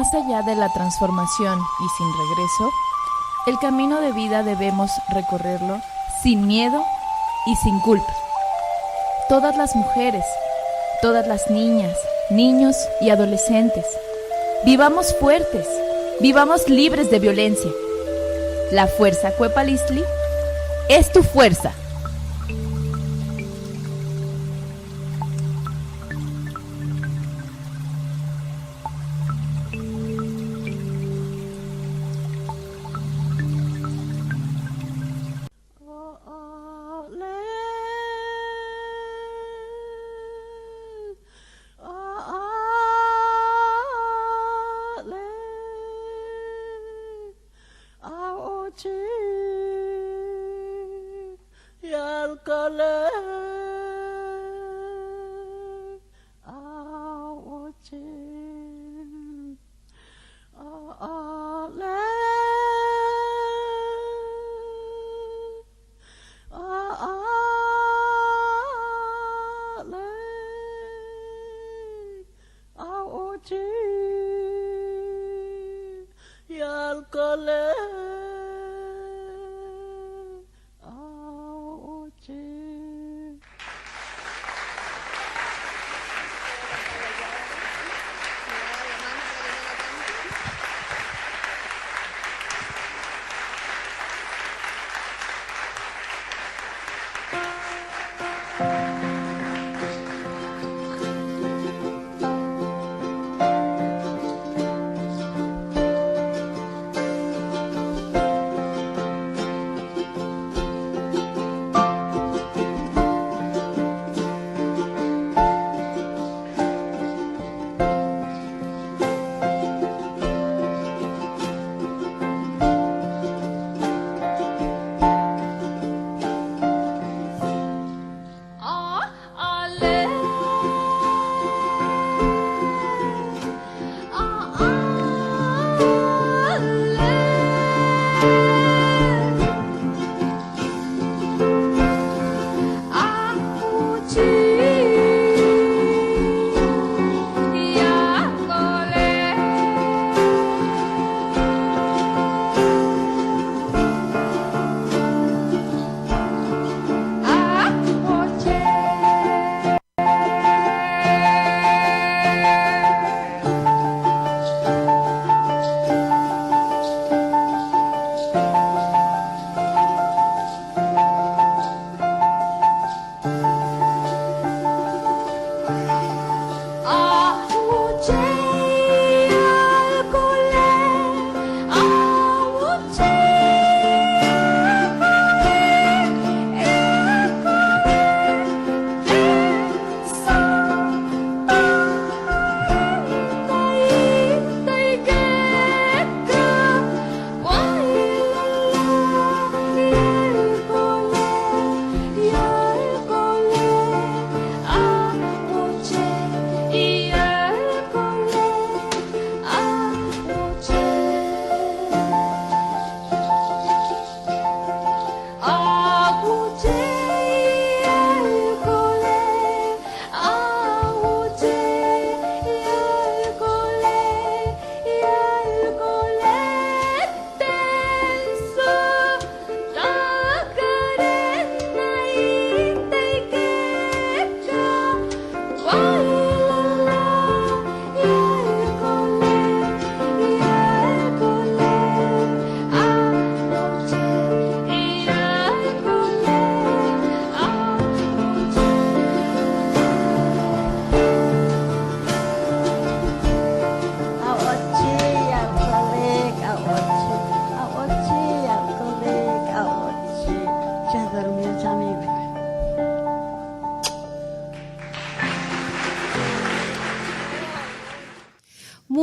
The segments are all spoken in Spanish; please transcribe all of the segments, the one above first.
Más allá de la transformación y sin regreso, el camino de vida debemos recorrerlo sin miedo y sin culpa. Todas las mujeres, todas las niñas, niños y adolescentes, vivamos fuertes, vivamos libres de violencia. La fuerza Cuepalistli es tu fuerza.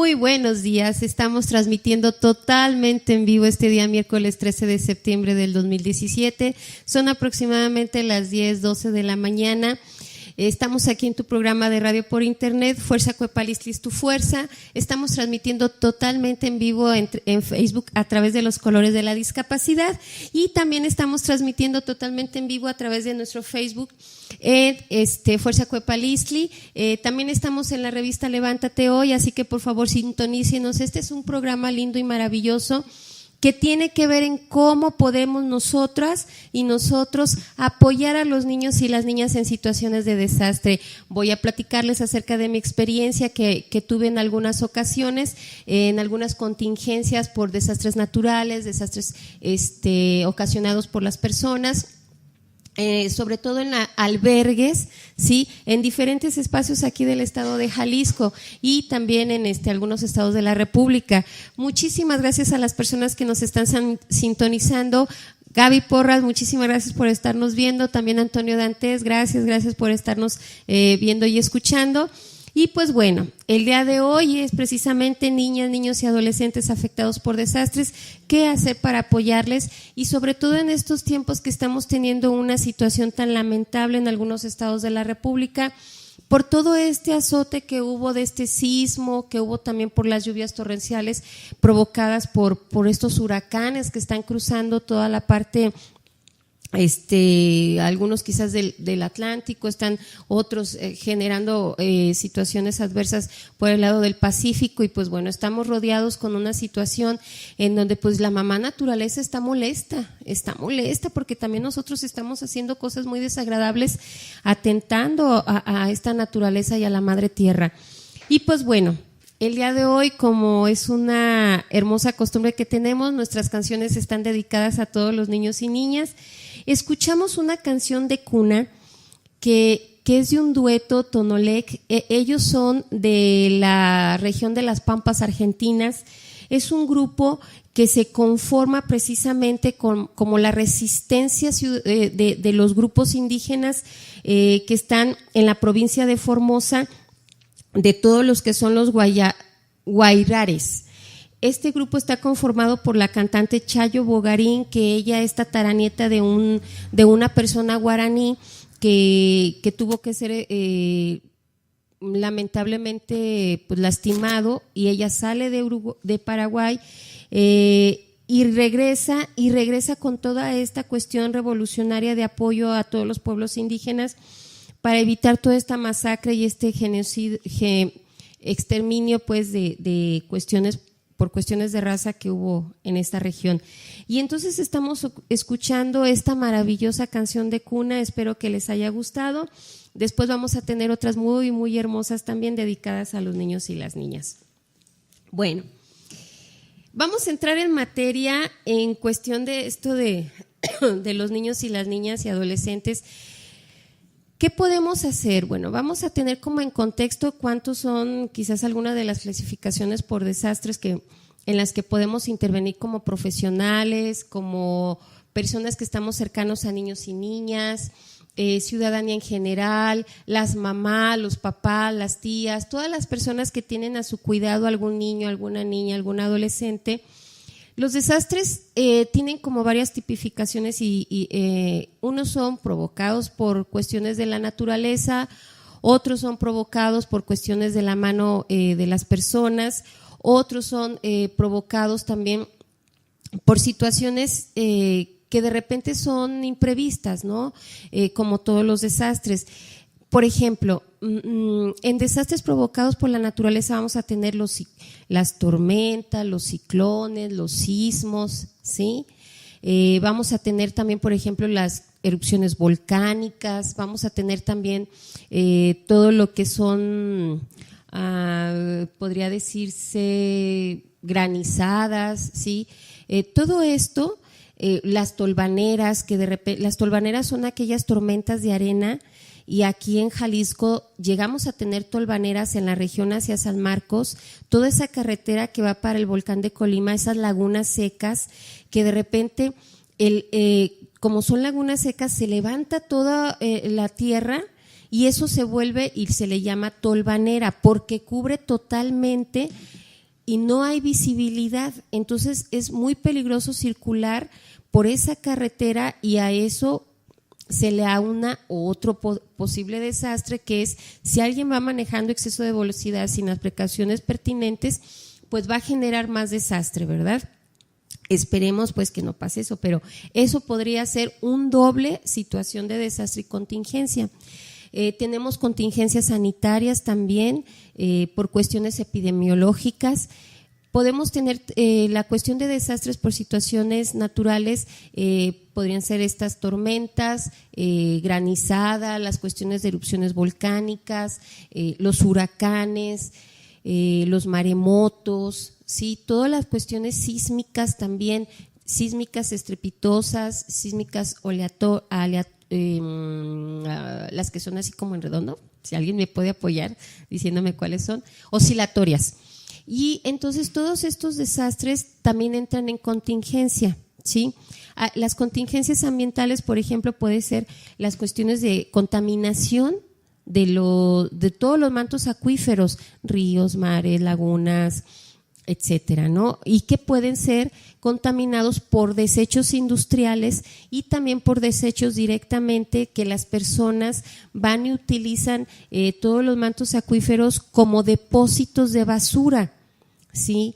Muy buenos días, estamos transmitiendo totalmente en vivo este día miércoles 13 de septiembre del 2017, son aproximadamente las 10:12 de la mañana. Estamos aquí en tu programa de radio por internet, Fuerza Cuepalistli es tu fuerza. Estamos transmitiendo totalmente en vivo en Facebook a través de los colores de la discapacidad y también estamos transmitiendo totalmente en vivo a través de nuestro Facebook Fuerza Cuepalistli. También estamos en la revista Levántate Hoy, así que por favor sintonícenos. Este es un programa lindo y maravilloso que tiene que ver en cómo podemos nosotras y nosotros apoyar a los niños y las niñas en situaciones de desastre. Voy a platicarles acerca de mi experiencia que tuve en algunas ocasiones, en algunas contingencias por desastres naturales, desastres ocasionados por las personas. Sobre todo en albergues, sí, en diferentes espacios aquí del estado de Jalisco y también en algunos estados de la República. Muchísimas gracias a las personas que nos están sintonizando. Gaby Porras, muchísimas gracias por estarnos viendo. También Antonio Dantes, gracias por estarnos viendo y escuchando. Y pues bueno, el día de hoy es precisamente niñas, niños y adolescentes afectados por desastres, qué hacer para apoyarles y sobre todo en estos tiempos que estamos teniendo una situación tan lamentable en algunos estados de la República por todo este azote que hubo de este sismo, que hubo también por las lluvias torrenciales provocadas por estos huracanes que están cruzando toda la parte algunos quizás del Atlántico, están otros generando situaciones adversas por el lado del Pacífico y pues bueno, estamos rodeados con una situación en donde pues la mamá naturaleza está molesta porque también nosotros estamos haciendo cosas muy desagradables atentando a esta naturaleza y a la madre tierra. Y pues bueno, el día de hoy, como es una hermosa costumbre que tenemos, nuestras canciones están dedicadas a todos los niños y niñas. Escuchamos una canción de cuna que es de un dueto Tonolec. Ellos son de la región de las Pampas Argentinas. Es un grupo que se conforma precisamente como la resistencia de los grupos indígenas que están en la provincia de Formosa, de todos los que son los guairares. Este grupo está conformado por la cantante Chayo Bogarín, que ella es tataranieta de una persona guaraní que tuvo que ser lamentablemente pues, lastimado, y ella sale de Paraguay y regresa con toda esta cuestión revolucionaria de apoyo a todos los pueblos indígenas para evitar toda esta masacre y este genocidio, exterminio pues de cuestiones por cuestiones de raza que hubo en esta región. Y entonces estamos escuchando esta maravillosa canción de cuna, espero que les haya gustado. Después vamos a tener otras muy, muy hermosas también dedicadas a los niños y las niñas. Bueno, vamos a entrar en materia en cuestión de esto de los niños y las niñas y adolescentes. ¿Qué podemos hacer? Bueno, vamos a tener como en contexto cuántos son quizás algunas de las clasificaciones por desastres en las que podemos intervenir como profesionales, como personas que estamos cercanos a niños y niñas, ciudadanía en general, las mamás, los papás, las tías, todas las personas que tienen a su cuidado algún niño, alguna niña, algún adolescente. Los desastres tienen como varias tipificaciones y unos son provocados por cuestiones de la naturaleza, otros son provocados por cuestiones de la mano de las personas, otros son provocados también por situaciones que de repente son imprevistas, ¿no? Como todos los desastres. Por ejemplo, en desastres provocados por la naturaleza vamos a tener las tormentas, los ciclones, los sismos, ¿sí? Vamos a tener también, por ejemplo, las erupciones volcánicas, vamos a tener también todo lo que son, podría decirse, granizadas, ¿sí? Todo esto, las tolvaneras, que de repente, las tolvaneras son aquellas tormentas de arena. Y aquí en Jalisco llegamos a tener tolvaneras en la región hacia San Marcos, toda esa carretera que va para el volcán de Colima, esas lagunas secas que de repente, como son lagunas secas, se levanta toda la tierra y eso se vuelve y se le llama tolvanera porque cubre totalmente y no hay visibilidad. Entonces es muy peligroso circular por esa carretera y a eso se le aúna otro posible desastre, que es si alguien va manejando exceso de velocidad sin las precauciones pertinentes, pues va a generar más desastre, ¿verdad? Esperemos pues que no pase eso, pero eso podría ser un doble situación de desastre y contingencia. Tenemos contingencias sanitarias también por cuestiones epidemiológicas. Podemos tener la cuestión de desastres por situaciones naturales, podrían ser estas tormentas, granizada, las cuestiones de erupciones volcánicas, los huracanes, los maremotos, ¿sí? Todas las cuestiones sísmicas también, sísmicas estrepitosas, sísmicas las que son así como en redondo, si alguien me puede apoyar diciéndome cuáles son, oscilatorias. Y entonces todos estos desastres también entran en contingencia, ¿sí? Las contingencias ambientales, por ejemplo, puede ser las cuestiones de contaminación de todos los mantos acuíferos, ríos, mares, lagunas, etcétera, ¿no? Y que pueden ser contaminados por desechos industriales y también por desechos directamente que las personas van y utilizan todos los mantos acuíferos como depósitos de basura, ¿sí?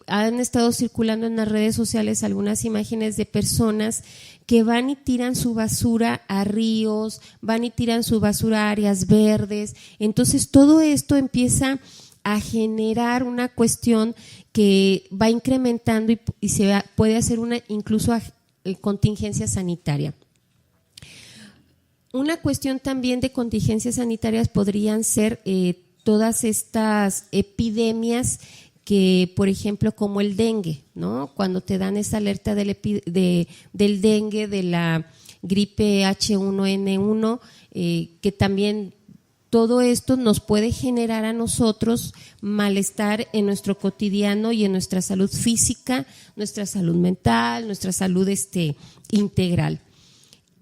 Han estado circulando en las redes sociales algunas imágenes de personas que van y tiran su basura a ríos, van y tiran su basura a áreas verdes. Entonces todo esto empieza a generar una cuestión que va incrementando y puede hacer incluso contingencia sanitaria. Una cuestión también de contingencias sanitarias podrían ser todas estas epidemias que, por ejemplo, como el dengue, ¿no? Cuando te dan esa alerta del dengue, de la gripe H1N1, que también todo esto nos puede generar a nosotros malestar en nuestro cotidiano y en nuestra salud física, nuestra salud mental, nuestra salud integral.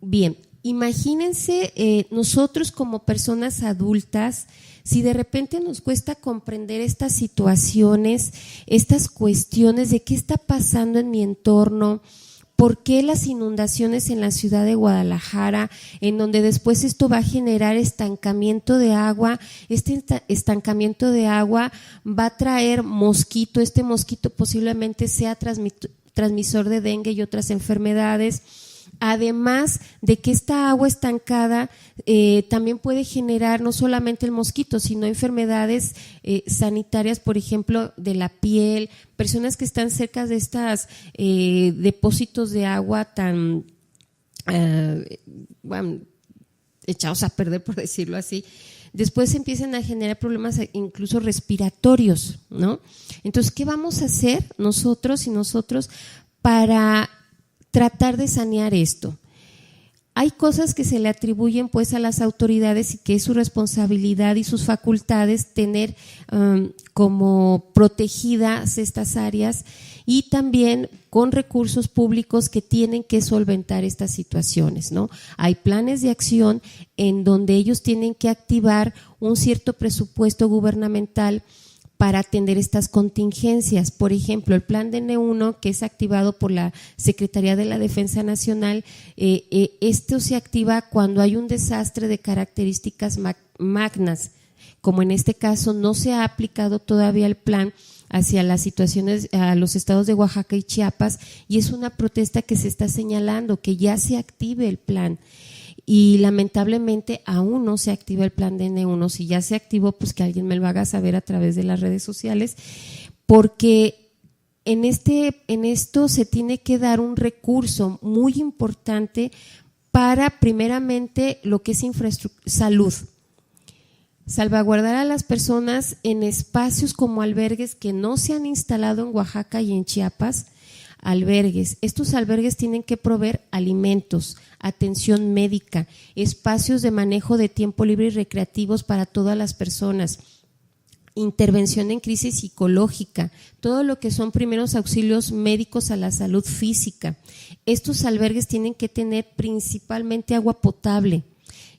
Bien, imagínense nosotros como personas adultas, si de repente nos cuesta comprender estas situaciones, estas cuestiones de qué está pasando en mi entorno, por qué las inundaciones en la ciudad de Guadalajara, en donde después esto va a generar estancamiento de agua, este estancamiento de agua va a traer mosquito, este mosquito posiblemente sea transmisor de dengue y otras enfermedades. Además de que esta agua estancada también puede generar no solamente el mosquito, sino enfermedades sanitarias, por ejemplo, de la piel, personas que están cerca de estos depósitos de agua tan echados a perder, por decirlo así. Después empiezan a generar problemas incluso respiratorios, ¿no? Entonces, ¿qué vamos a hacer nosotros y nosotros para tratar de sanear esto? Hay cosas que se le atribuyen pues a las autoridades y que es su responsabilidad y sus facultades tener como protegidas estas áreas y también con recursos públicos que tienen que solventar estas situaciones, ¿no? Hay planes de acción en donde ellos tienen que activar un cierto presupuesto gubernamental para atender estas contingencias. Por ejemplo, el plan de N1, que es activado por la Secretaría de la Defensa Nacional, esto se activa cuando hay un desastre de características magnas, como en este caso no se ha aplicado todavía el plan hacia las situaciones, a los estados de Oaxaca y Chiapas, y es una protesta que se está señalando, que ya se active el plan. Y lamentablemente aún no se activa el plan de N1. Si ya se activó, pues que alguien me lo haga saber a través de las redes sociales, porque en esto se tiene que dar un recurso muy importante para primeramente lo que es salud, salvaguardar a las personas en espacios como albergues que no se han instalado en Oaxaca y en Chiapas. Albergues. Estos albergues tienen que proveer alimentos, atención médica, espacios de manejo de tiempo libre y recreativos para todas las personas, intervención en crisis psicológica, todo lo que son primeros auxilios médicos a la salud física. Estos albergues tienen que tener principalmente agua potable,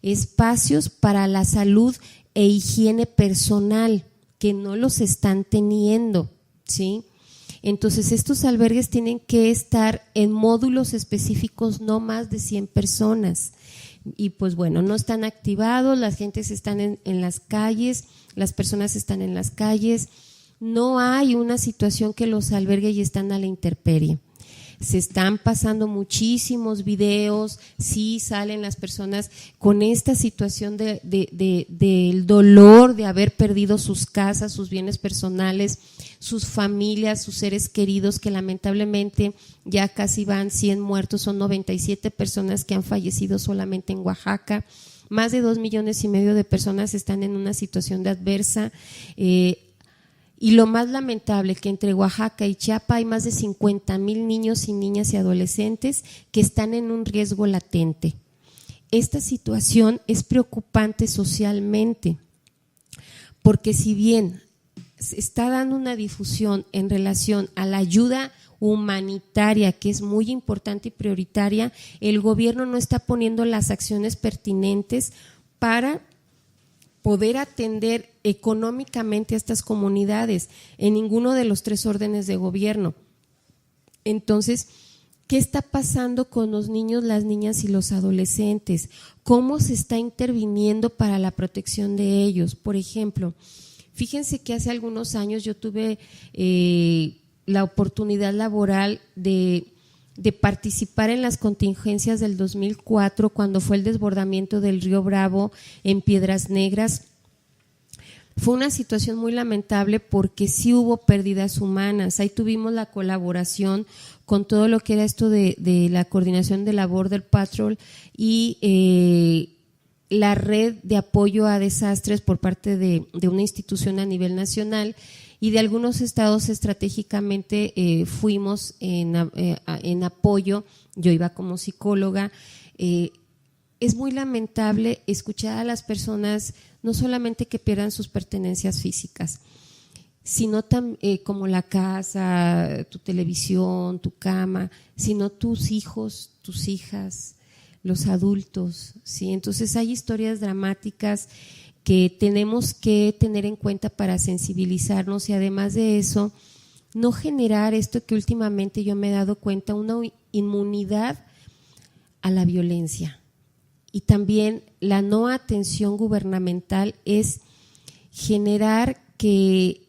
espacios para la salud e higiene personal, que no los están teniendo, ¿sí? Entonces, estos albergues tienen que estar en módulos específicos, no más de 100 personas. Y pues bueno, no están activados, las gentes están en las calles, las personas están en las calles, no hay una situación que los albergue y están a la intemperie. Se están pasando muchísimos videos, sí salen las personas con esta situación del dolor de haber perdido sus casas, sus bienes personales, sus familias, sus seres queridos, que lamentablemente ya casi van 100 muertos, son 97 personas que han fallecido solamente en Oaxaca. Más de 2,5 millones de personas están en una situación de adversa. Y lo más lamentable, que entre Oaxaca y Chiapas hay más de 50,000 niños y niñas y adolescentes que están en un riesgo latente. Esta situación es preocupante socialmente, porque si bien se está dando una difusión en relación a la ayuda humanitaria, que es muy importante y prioritaria, el gobierno no está poniendo las acciones pertinentes para poder atender económicamente a estas comunidades en ninguno de los 3 órdenes de gobierno. Entonces, ¿qué está pasando con los niños, las niñas y los adolescentes? ¿Cómo se está interviniendo para la protección de ellos? Por ejemplo, fíjense que hace algunos años yo tuve la oportunidad laboral de participar en las contingencias del 2004, cuando fue el desbordamiento del río Bravo en Piedras Negras. Fue una situación muy lamentable porque sí hubo pérdidas humanas. Ahí tuvimos la colaboración con todo lo que era esto de la coordinación de la Border Patrol y la red de apoyo a desastres por parte de una institución a nivel nacional, y de algunos estados estratégicamente fuimos en apoyo. Yo iba como psicóloga. Es muy lamentable escuchar a las personas no solamente que pierdan sus pertenencias físicas, sino como la casa, tu televisión, tu cama, sino tus hijos, tus hijas, los adultos, ¿sí? Entonces hay historias dramáticas que tenemos que tener en cuenta para sensibilizarnos, y además de eso, no generar esto que últimamente yo me he dado cuenta, una inmunidad a la violencia. Y también la no atención gubernamental es generar que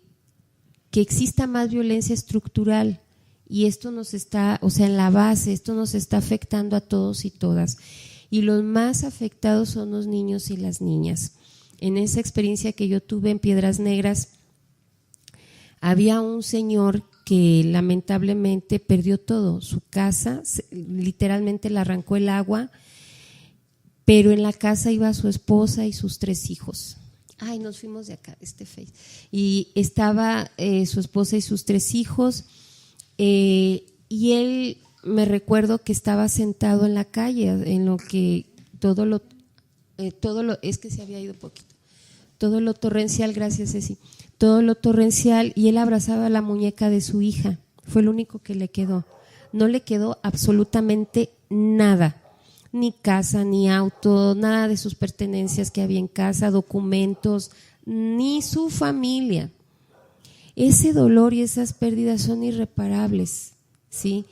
exista más violencia estructural, y esto nos está, en la base, esto nos está afectando a todos y todas, y los más afectados son los niños y las niñas. En esa experiencia que yo tuve en Piedras Negras, había un señor que lamentablemente perdió todo, su casa, literalmente le arrancó el agua, pero en la casa iba su esposa y sus 3 hijos. Ay, nos fuimos de acá, y estaba su esposa y sus 3 hijos, y él, me recuerdo que estaba sentado en la calle, en lo que todo lo es que se había ido poquito, todo lo torrencial, gracias Ceci, todo lo torrencial, y él abrazaba a la muñeca de su hija. Fue lo único que le quedó, no le quedó absolutamente nada, ni casa, ni auto, nada de sus pertenencias que había en casa, documentos, ni su familia. Ese dolor y esas pérdidas son irreparables, ¿sí?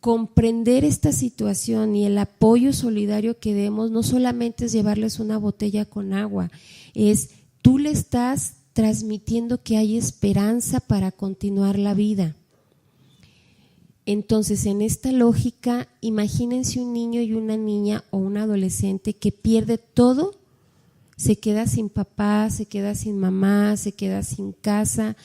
Comprender esta situación y el apoyo solidario que demos no solamente es llevarles una botella con agua, es tú le estás transmitiendo que hay esperanza para continuar la vida. Entonces, en esta lógica, imagínense un niño y una niña o un adolescente que pierde todo, se queda sin papá, se queda sin mamá, se queda sin casa.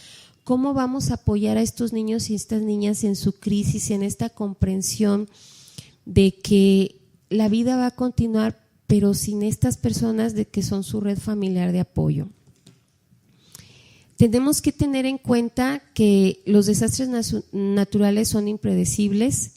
¿Cómo vamos a apoyar a estos niños y estas niñas en su crisis, en esta comprensión de que la vida va a continuar, pero sin estas personas de que son su red familiar de apoyo? Tenemos que tener en cuenta que los desastres naturales son impredecibles,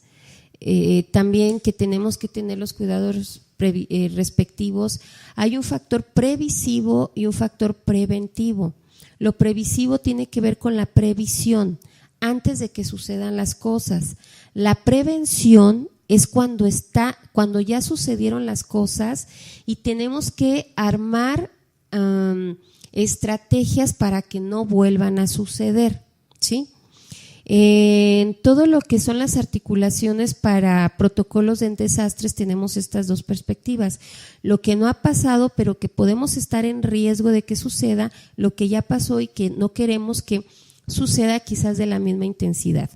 también que tenemos que tener los cuidados respectivos. Hay un factor previsivo y un factor preventivo. Lo previsivo tiene que ver con la previsión antes de que sucedan las cosas. La prevención es cuando ya sucedieron las cosas y tenemos que armar estrategias para que no vuelvan a suceder, ¿sí? En todo lo que son las articulaciones para protocolos de desastres tenemos estas dos perspectivas. Lo que no ha pasado, pero que podemos estar en riesgo de que suceda, lo que ya pasó y que no queremos que suceda quizás de la misma intensidad.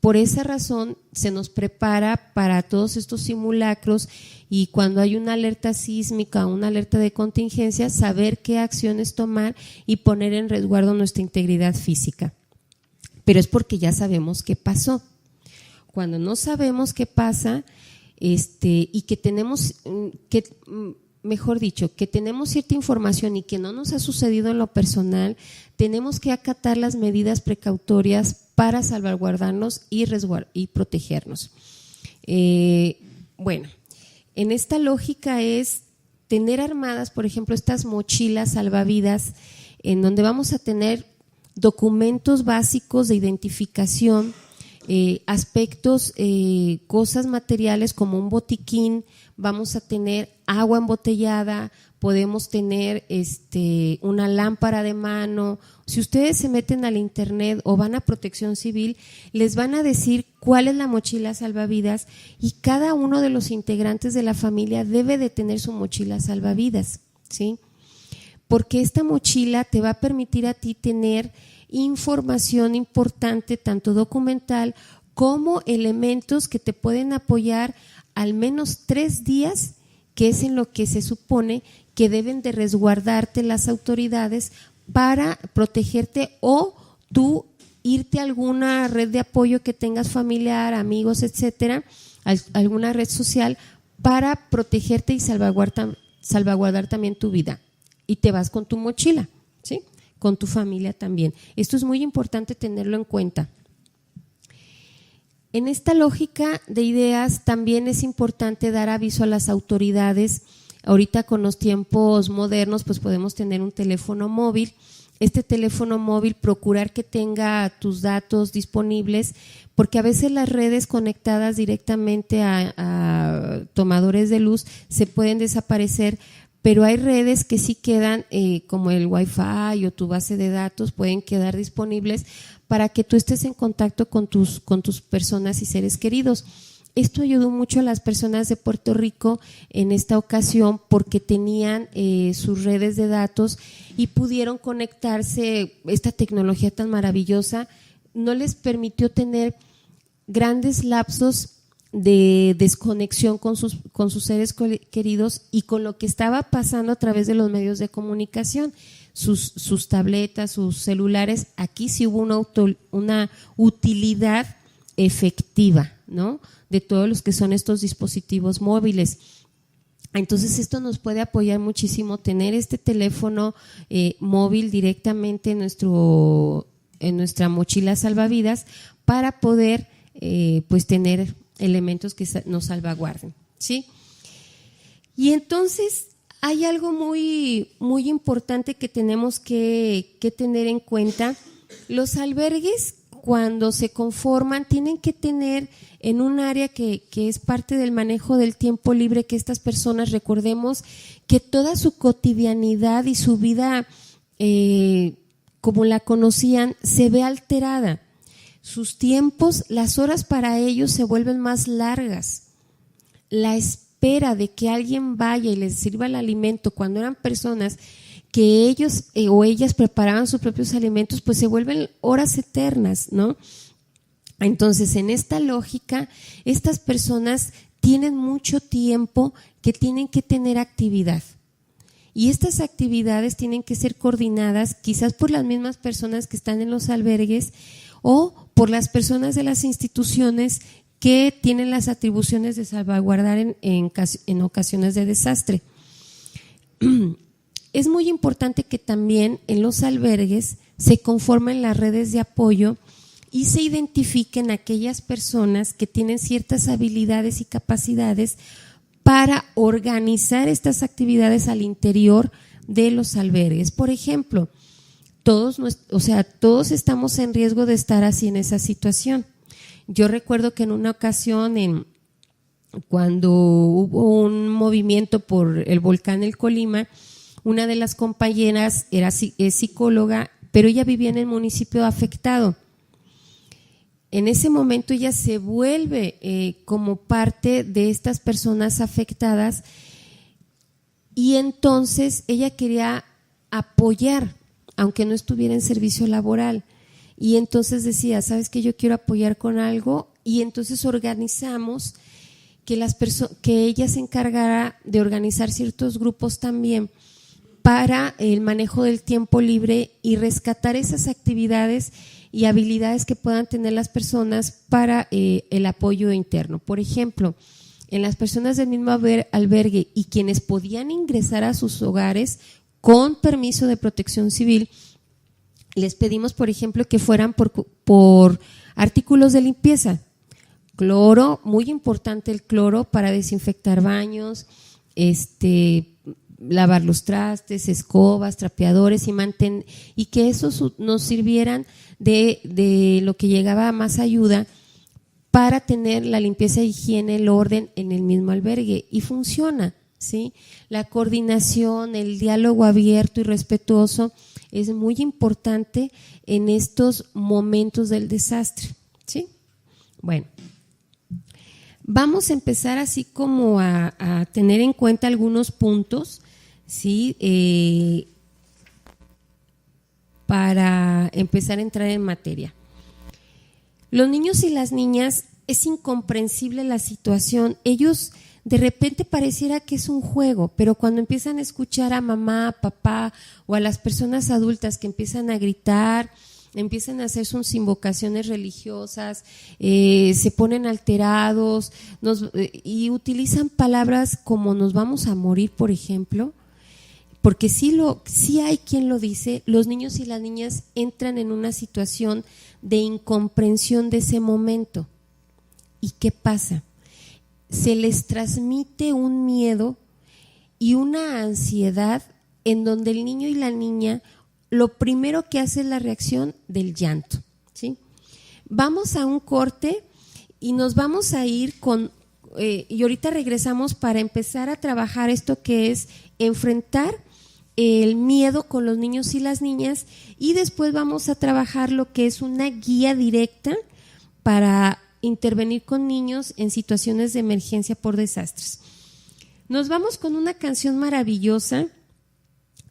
Por esa razón se nos prepara para todos estos simulacros y cuando hay una alerta sísmica o una alerta de contingencia, saber qué acciones tomar y poner en resguardo nuestra integridad física. Pero es porque ya sabemos qué pasó. Cuando no sabemos qué pasa y que tenemos, mejor dicho, que tenemos cierta información y que no nos ha sucedido en lo personal, tenemos que acatar las medidas precautorias para salvaguardarnos y protegernos. Bueno, en esta lógica es tener armadas, por ejemplo, estas mochilas salvavidas en donde vamos a tener documentos básicos de identificación, aspectos, cosas materiales como un botiquín, vamos a tener agua embotellada, podemos tener una lámpara de mano. Si ustedes se meten al internet o van a Protección Civil, les van a decir cuál es la mochila salvavidas y cada uno de los integrantes de la familia debe de tener su mochila salvavidas, ¿sí? Porque esta mochila te va a permitir a ti tener información importante, tanto documental como elementos que te pueden apoyar al menos 3 días, que es en lo que se supone que deben de resguardarte las autoridades para protegerte o tú irte a alguna red de apoyo que tengas familiar, amigos, etcétera, alguna red social para protegerte y salvaguardar también tu vida. Y te vas con tu mochila, ¿sí? Con tu familia también. Esto es muy importante tenerlo en cuenta. En esta lógica de ideas también es importante dar aviso a las autoridades. Ahorita con los tiempos modernos pues podemos tener un teléfono móvil. Este teléfono móvil procurar que tenga tus datos disponibles porque a veces las redes conectadas directamente a tomadores de luz se pueden desaparecer, pero hay redes que sí quedan como el Wi-Fi o tu base de datos pueden quedar disponibles para que tú estés en contacto con tus personas y seres queridos. Esto ayudó mucho a las personas de Puerto Rico en esta ocasión porque tenían sus redes de datos y pudieron conectarse. Esta tecnología tan maravillosa no les permitió tener grandes lapsos de desconexión con sus seres queridos y con lo que estaba pasando a través de los medios de comunicación, sus tabletas, sus celulares. Aquí sí hubo una utilidad efectiva, ¿no?, de todos los que son estos dispositivos móviles. Entonces esto nos puede apoyar muchísimo tener este teléfono móvil directamente en nuestra mochila salvavidas para poder pues tener elementos que nos salvaguarden, ¿sí? Y entonces hay algo muy, muy importante que tenemos que tener en cuenta. Los albergues, cuando se conforman, tienen que tener en un área que es parte del manejo del tiempo libre, que estas personas, recordemos que toda su cotidianidad y su vida como la conocían se ve alterada. Sus tiempos, las horas para ellos se vuelven más largas. La espera de que alguien vaya y les sirva el alimento, cuando eran personas que ellos o ellas preparaban sus propios alimentos, pues se vuelven horas eternas, ¿no? Entonces, en esta lógica, estas personas tienen mucho tiempo que tienen que tener actividad. Y estas actividades tienen que ser coordinadas quizás por las mismas personas que están en los albergues o por las personas de las instituciones que tienen las atribuciones de salvaguardar en ocasiones de desastre. Es muy importante que también en los albergues se conformen las redes de apoyo y se identifiquen aquellas personas que tienen ciertas habilidades y capacidades para organizar estas actividades al interior de los albergues. Por ejemplo, todos estamos en riesgo de estar así en esa situación. Yo recuerdo que en una ocasión, cuando hubo un movimiento por el volcán El Colima, una de las compañeras es psicóloga, pero ella vivía en el municipio afectado. En ese momento ella se vuelve como parte de estas personas afectadas y entonces ella quería apoyar, aunque no estuviera en servicio laboral. Y entonces decía, ¿sabes qué? Yo quiero apoyar con algo, y entonces organizamos que ella se encargara de organizar ciertos grupos también para el manejo del tiempo libre y rescatar esas actividades y habilidades que puedan tener las personas para el apoyo interno. Por ejemplo, en las personas del mismo albergue y quienes podían ingresar a sus hogares con permiso de protección civil, les pedimos, por ejemplo, que fueran por artículos de limpieza. Cloro, muy importante el cloro para desinfectar baños, lavar los trastes, escobas, trapeadores y que esos nos sirvieran de lo que llegaba a más ayuda para tener la limpieza, higiene, el orden en el mismo albergue, y funciona, ¿sí? La coordinación, el diálogo abierto y respetuoso es muy importante en estos momentos del desastre, ¿sí? Bueno, vamos a empezar así como a tener en cuenta algunos puntos, ¿sí? Para empezar a entrar en materia. Los niños y las niñas, es incomprensible la situación. Ellos de repente pareciera que es un juego, pero cuando empiezan a escuchar a mamá, papá o a las personas adultas que empiezan a gritar, empiezan a hacer sus invocaciones religiosas, se ponen alterados y utilizan palabras como nos vamos a morir, por ejemplo, porque sí hay quien lo dice. Los niños y las niñas entran en una situación de incomprensión de ese momento. ¿Y qué pasa? Se les transmite un miedo y una ansiedad en donde el niño y la niña lo primero que hace es la reacción del llanto, ¿sí? Vamos a un corte y nos vamos a ir y ahorita regresamos para empezar a trabajar esto que es enfrentar el miedo con los niños y las niñas, y después vamos a trabajar lo que es una guía directa para intervenir con niños en situaciones de emergencia por desastres. Nos vamos con una canción maravillosa,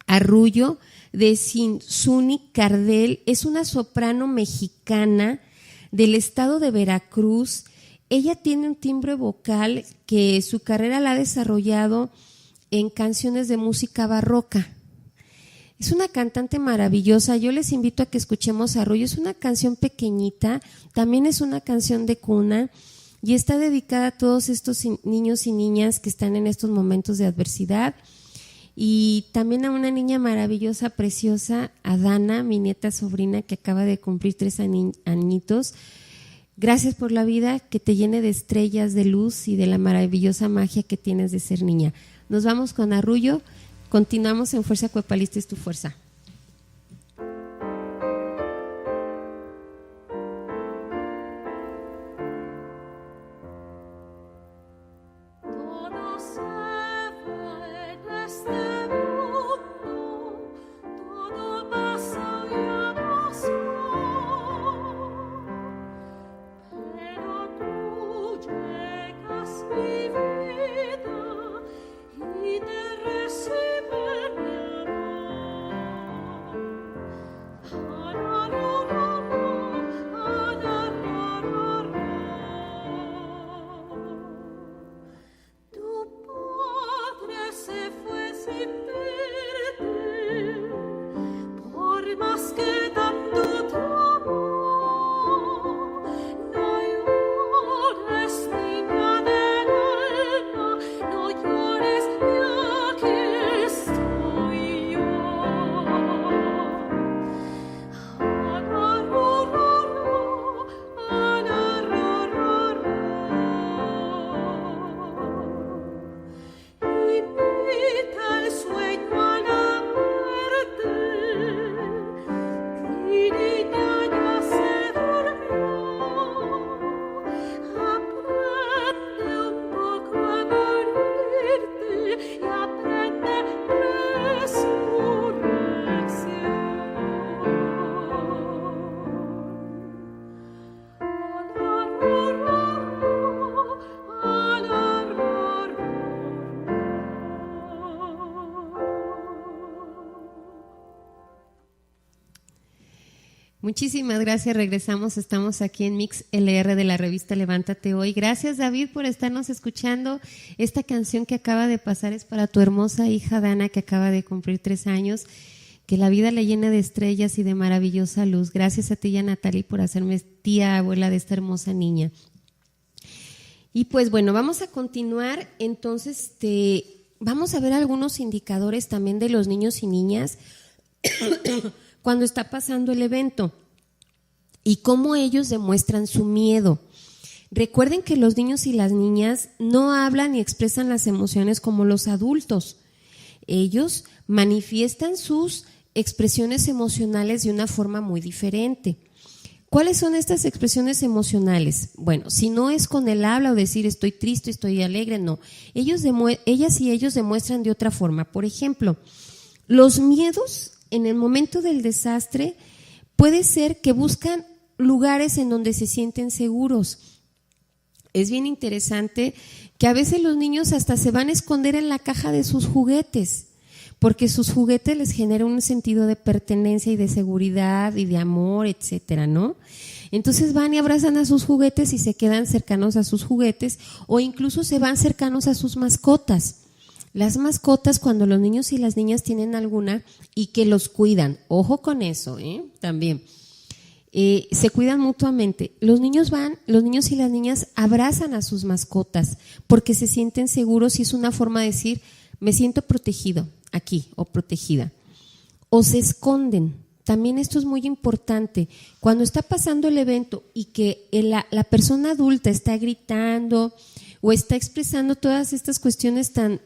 Arrullo, de Suni Cardel. Es una soprano mexicana del estado de Veracruz. Ella tiene un timbre vocal que su carrera la ha desarrollado en canciones de música barroca. Es una cantante maravillosa. Yo les invito a que escuchemos Arrullo. Es una canción pequeñita, también es una canción de cuna y está dedicada a todos estos niños y niñas que están en estos momentos de adversidad, y también a una niña maravillosa, preciosa, a Dana, mi nieta sobrina, que acaba de cumplir 3 añitos. Gracias por la vida, que te llene de estrellas, de luz y de la maravillosa magia que tienes de ser niña. Nos vamos con Arrullo. Continuamos en Fuerza Cuepalista, es tu fuerza. Y te recibe mi amor. Muchísimas gracias, regresamos, estamos aquí en Mix LR de la revista Levántate Hoy. Gracias, David, por estarnos escuchando. Esta canción que acaba de pasar es para tu hermosa hija Dana, que acaba de cumplir 3 años. Que la vida le llene de estrellas y de maravillosa luz. Gracias a ti y a Natalie por hacerme tía, abuela de esta hermosa niña. Y pues bueno, vamos a continuar. Entonces, vamos a ver algunos indicadores también de los niños y niñas cuando está pasando el evento y cómo ellos demuestran su miedo. Recuerden que los niños y las niñas no hablan ni expresan las emociones como los adultos. Ellos manifiestan sus expresiones emocionales de una forma muy diferente. ¿Cuáles son estas expresiones emocionales? Bueno, si no es con el habla o decir estoy triste, estoy alegre, no. Ellas y ellos demuestran de otra forma. Por ejemplo, los miedos en el momento del desastre puede ser que buscan lugares en donde se sienten seguros. Es bien interesante que a veces los niños hasta se van a esconder en la caja de sus juguetes, porque sus juguetes les generan un sentido de pertenencia y de seguridad y de amor, etcétera, ¿no? Entonces van y abrazan a sus juguetes y se quedan cercanos a sus juguetes, o incluso se van cercanos a sus mascotas. Las mascotas, cuando los niños y las niñas tienen alguna y que los cuidan, ojo con eso, también, se cuidan mutuamente. Los niños y las niñas abrazan a sus mascotas porque se sienten seguros y es una forma de decir, me siento protegido aquí o protegida. O se esconden. También esto es muy importante. Cuando está pasando el evento y que la persona adulta está gritando o está expresando todas estas cuestiones tan...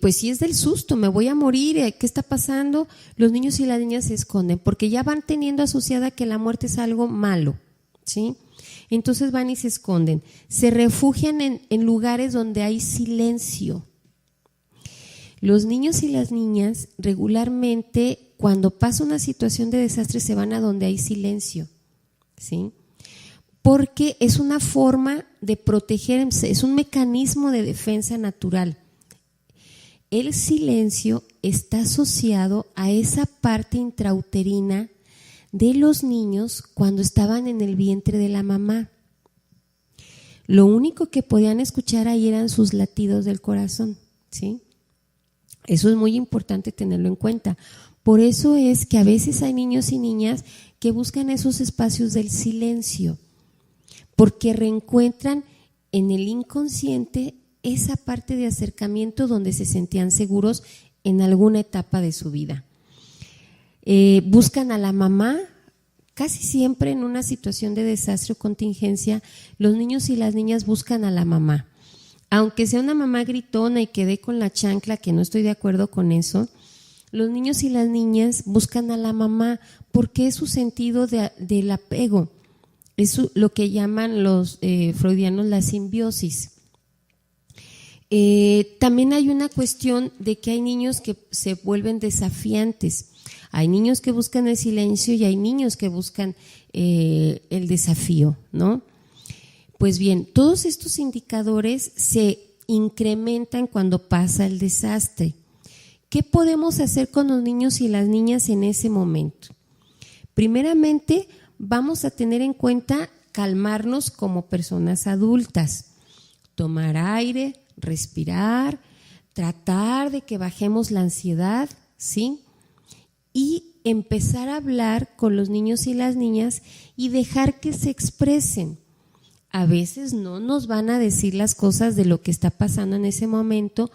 pues si es del susto, me voy a morir, ¿qué está pasando? Los niños y las niñas se esconden porque ya van teniendo asociada que la muerte es algo malo, ¿sí? Entonces van y se esconden, se refugian en lugares donde hay silencio. Los niños y las niñas regularmente cuando pasa una situación de desastre se van a donde hay silencio, ¿sí? Porque es una forma de protegerse, es un mecanismo de defensa natural. El silencio está asociado a esa parte intrauterina de los niños cuando estaban en el vientre de la mamá. Lo único que podían escuchar ahí eran sus latidos del corazón, ¿sí? Eso es muy importante tenerlo en cuenta. Por eso es que a veces hay niños y niñas que buscan esos espacios del silencio, porque reencuentran en el inconsciente esa parte de acercamiento donde se sentían seguros en alguna etapa de su vida. Buscan a la mamá, casi siempre en una situación de desastre o contingencia, los niños y las niñas buscan a la mamá. Aunque sea una mamá gritona y que dé con la chancla, que no estoy de acuerdo con eso, los niños y las niñas buscan a la mamá porque es su sentido del apego, es lo que llaman los freudianos la simbiosis. También hay una cuestión de que hay niños que se vuelven desafiantes, hay niños que buscan el silencio y hay niños que buscan el desafío, ¿no? Pues bien, todos estos indicadores se incrementan cuando pasa el desastre. ¿Qué podemos hacer con los niños y las niñas en ese momento? Primeramente, vamos a tener en cuenta calmarnos como personas adultas, tomar aire, respirar, tratar de que bajemos la ansiedad, ¿sí? Y empezar a hablar con los niños y las niñas y dejar que se expresen. A veces no nos van a decir las cosas de lo que está pasando en ese momento,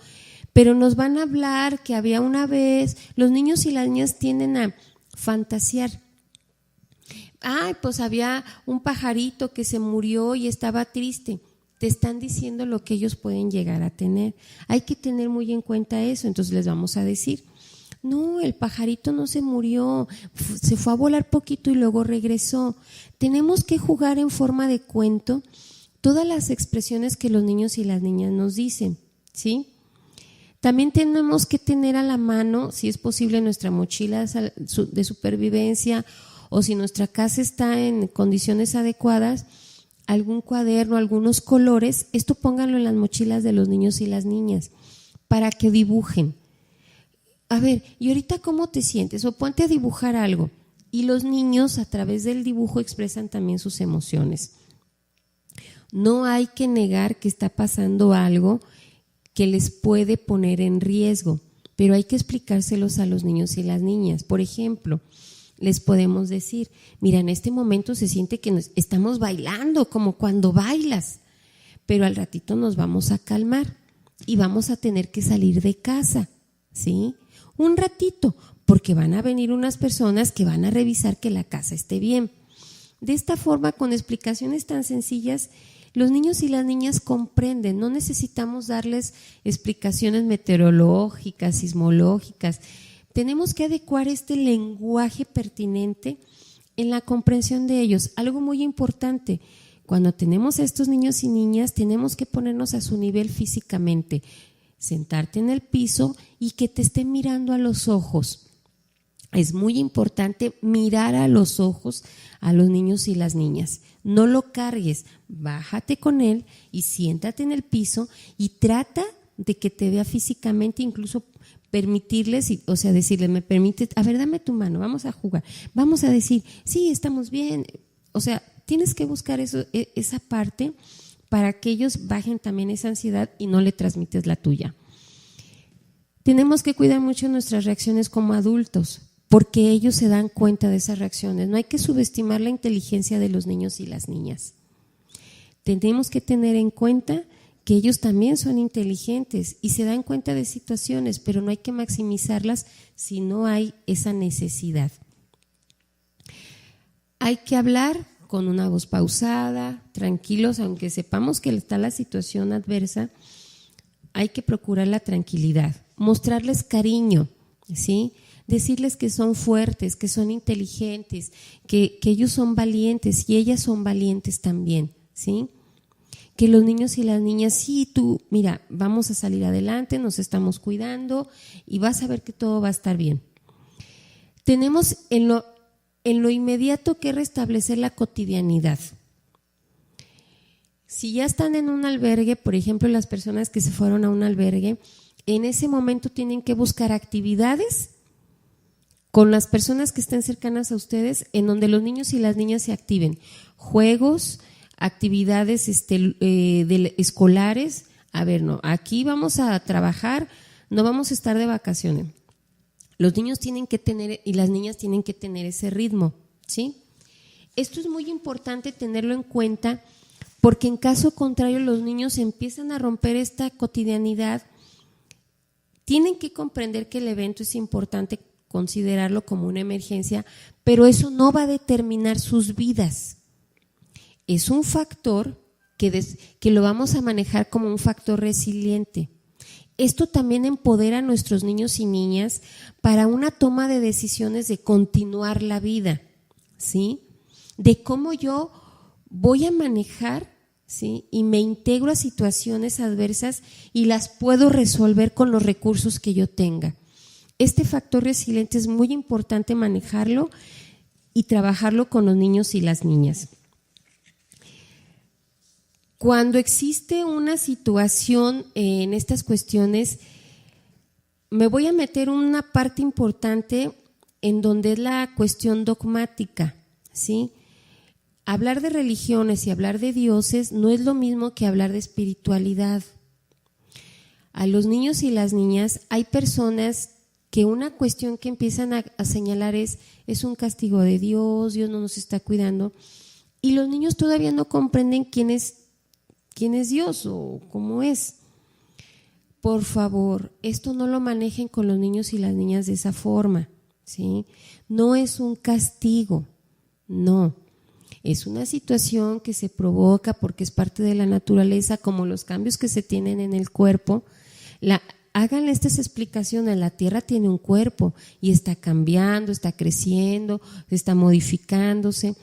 pero nos van a hablar que había una vez. Los niños y las niñas tienden a fantasear. Ay, pues había un pajarito que se murió y estaba triste. Te están diciendo lo que ellos pueden llegar a tener. Hay que tener muy en cuenta eso. Entonces les vamos a decir, no, el pajarito no se murió, se fue a volar poquito y luego regresó. Tenemos que jugar en forma de cuento todas las expresiones que los niños y las niñas nos dicen, ¿sí? También tenemos que tener a la mano, si es posible, nuestra mochila de supervivencia, o si nuestra casa está en condiciones adecuadas, algún cuaderno, algunos colores. Esto pónganlo en las mochilas de los niños y las niñas para que dibujen. A ver, ¿y ahorita cómo te sientes? O ponte a dibujar algo. Y los niños a través del dibujo expresan también sus emociones. No hay que negar que está pasando algo que les puede poner en riesgo, pero hay que explicárselos a los niños y las niñas. Por ejemplo, les podemos decir, mira, en este momento se siente que estamos bailando como cuando bailas, pero al ratito nos vamos a calmar y vamos a tener que salir de casa, ¿sí? Un ratito, porque van a venir unas personas que van a revisar que la casa esté bien. De esta forma, con explicaciones tan sencillas, los niños y las niñas comprenden. No necesitamos darles explicaciones meteorológicas, sismológicas. Tenemos que adecuar este lenguaje pertinente en la comprensión de ellos. Algo muy importante, cuando tenemos a estos niños y niñas, tenemos que ponernos a su nivel físicamente, sentarte en el piso y que te estén mirando a los ojos. Es muy importante mirar a los ojos a los niños y las niñas. No lo cargues, bájate con él y siéntate en el piso y trata de que te vea físicamente, incluso permitirles, o sea, decirle, me permites, a ver, dame tu mano, vamos a jugar, vamos a decir, sí, estamos bien. O sea, tienes que buscar esa parte para que ellos bajen también esa ansiedad y no le transmites la tuya. Tenemos que cuidar mucho nuestras reacciones como adultos, porque ellos se dan cuenta de esas reacciones. No hay que subestimar la inteligencia de los niños y las niñas. Tenemos que tener en cuenta que ellos también son inteligentes y se dan cuenta de situaciones, pero no hay que maximizarlas si no hay esa necesidad. Hay que hablar con una voz pausada, tranquilos, aunque sepamos que está la situación adversa, hay que procurar la tranquilidad, mostrarles cariño, ¿sí? Decirles que son fuertes, que son inteligentes, que ellos son valientes y ellas son valientes también, ¿sí? Que los niños y las niñas, sí, tú, mira, vamos a salir adelante, nos estamos cuidando y vas a ver que todo va a estar bien. Tenemos en lo inmediato que restablecer la cotidianidad. Si ya están en un albergue, por ejemplo, las personas que se fueron a un albergue, en ese momento tienen que buscar actividades con las personas que estén cercanas a ustedes, en donde los niños y las niñas se activen. Juegos, actividades escolares. A ver, no, aquí vamos a trabajar, no vamos a estar de vacaciones. Los niños tienen que tener y las niñas tienen que tener ese ritmo, ¿sí? Esto es muy importante tenerlo en cuenta, porque en caso contrario los niños empiezan a romper esta cotidianidad. Tienen que comprender que el evento es importante, considerarlo como una emergencia, pero eso no va a determinar sus vidas. Es un factor que lo vamos a manejar como un factor resiliente. Esto también empodera a nuestros niños y niñas para una toma de decisiones de continuar la vida, ¿sí? De cómo yo voy a manejar, ¿sí? Y me integro a situaciones adversas y las puedo resolver con los recursos que yo tenga. Este factor resiliente es muy importante manejarlo y trabajarlo con los niños y las niñas. Cuando existe una situación en estas cuestiones, me voy a meter una parte importante en donde es la cuestión dogmática, ¿sí? Hablar de religiones y hablar de dioses no es lo mismo que hablar de espiritualidad. A los niños y las niñas hay personas que una cuestión que empiezan a señalar es un castigo de Dios, Dios no nos está cuidando, y los niños todavía no comprenden quién es Dios o cómo es. Por favor, esto no lo manejen con los niños y las niñas de esa forma, ¿sí? No es un castigo, no. Es una situación que se provoca porque es parte de la naturaleza, como los cambios que se tienen en el cuerpo. Háganle estas explicaciones. La tierra tiene un cuerpo y está cambiando, está creciendo, está modificándose.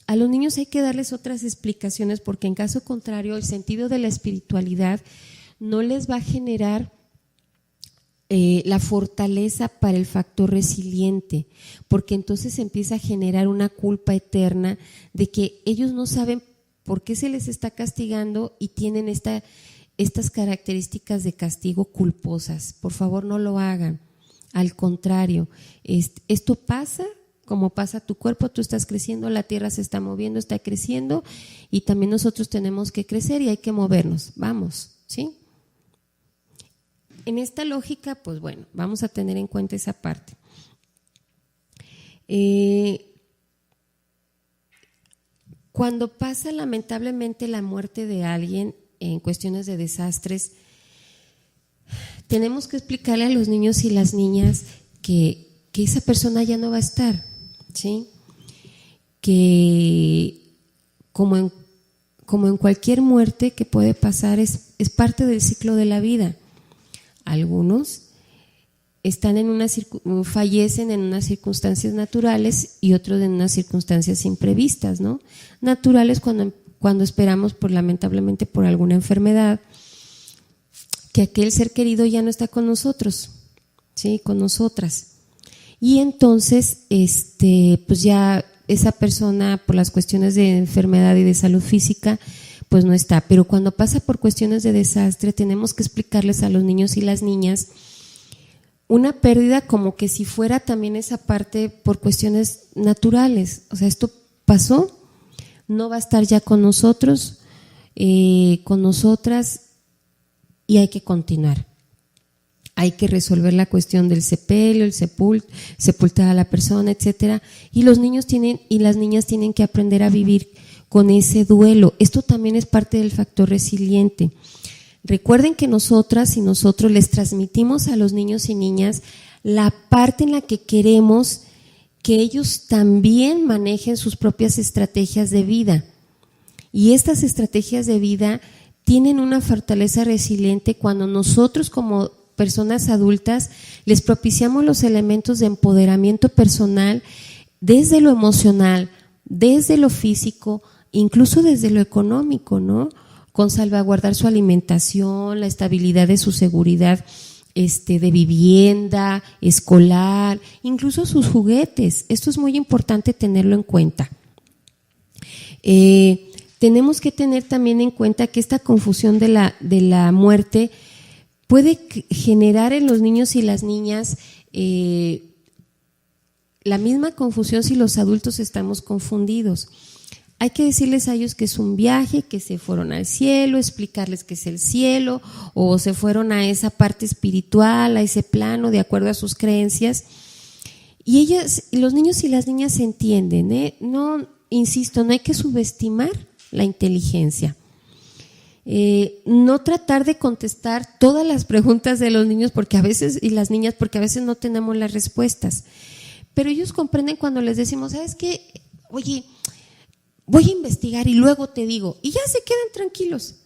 A los niños hay que darles otras explicaciones, porque en caso contrario el sentido de la espiritualidad no les va a generar la fortaleza para el factor resiliente, porque entonces empieza a generar una culpa eterna de que ellos no saben por qué se les está castigando y tienen estas características de castigo culposas. Por favor, no lo hagan. Al contrario, esto pasa como pasa tu cuerpo, tú estás creciendo, la tierra se está moviendo, está creciendo y también nosotros tenemos que crecer y hay que movernos, vamos, ¿sí? En esta lógica, pues bueno, vamos a tener en cuenta esa parte. Cuando pasa lamentablemente la muerte de alguien en cuestiones de desastres, tenemos que explicarle a los niños y las niñas que esa persona ya no va a estar, ¿sí? Que como en cualquier muerte que puede pasar es parte del ciclo de la vida. Algunos fallecen en unas circunstancias naturales y otros en unas circunstancias imprevistas, ¿no? Naturales cuando esperamos lamentablemente por alguna enfermedad, que aquel ser querido ya no está con nosotros, ¿sí? Con nosotras. Y entonces, pues ya esa persona por las cuestiones de enfermedad y de salud física, pues no está. Pero cuando pasa por cuestiones de desastre, tenemos que explicarles a los niños y las niñas una pérdida como que si fuera también esa parte por cuestiones naturales. O sea, esto pasó, no va a estar ya con nosotros, con nosotras, y hay que continuar. Hay que resolver la cuestión del sepelio, sepultar a la persona, etcétera. Y los niños y las niñas tienen que aprender a vivir con ese duelo. Esto también es parte del factor resiliente. Recuerden que nosotras y nosotros les transmitimos a los niños y niñas la parte en la que queremos que ellos también manejen sus propias estrategias de vida. Y estas estrategias de vida tienen una fortaleza resiliente cuando nosotros como personas adultas les propiciamos los elementos de empoderamiento personal desde lo emocional, desde lo físico, incluso desde lo económico, ¿no? Con salvaguardar su alimentación, la estabilidad de su seguridad de vivienda, escolar, incluso sus juguetes. Esto es muy importante tenerlo en cuenta. Tenemos que tener también en cuenta que esta confusión de la muerte puede generar en los niños y las niñas la misma confusión si los adultos estamos confundidos. Hay que decirles a ellos que es un viaje, que se fueron al cielo, explicarles qué es el cielo, o se fueron a esa parte espiritual, a ese plano, de acuerdo a sus creencias. Y los niños y las niñas se entienden, No, insisto, no hay que subestimar la inteligencia. No tratar de contestar todas las preguntas de los niños y las niñas, porque a veces no tenemos las respuestas. Pero ellos comprenden cuando les decimos, ¿sabes qué? Oye, voy a investigar y luego te digo, y ya se quedan tranquilos.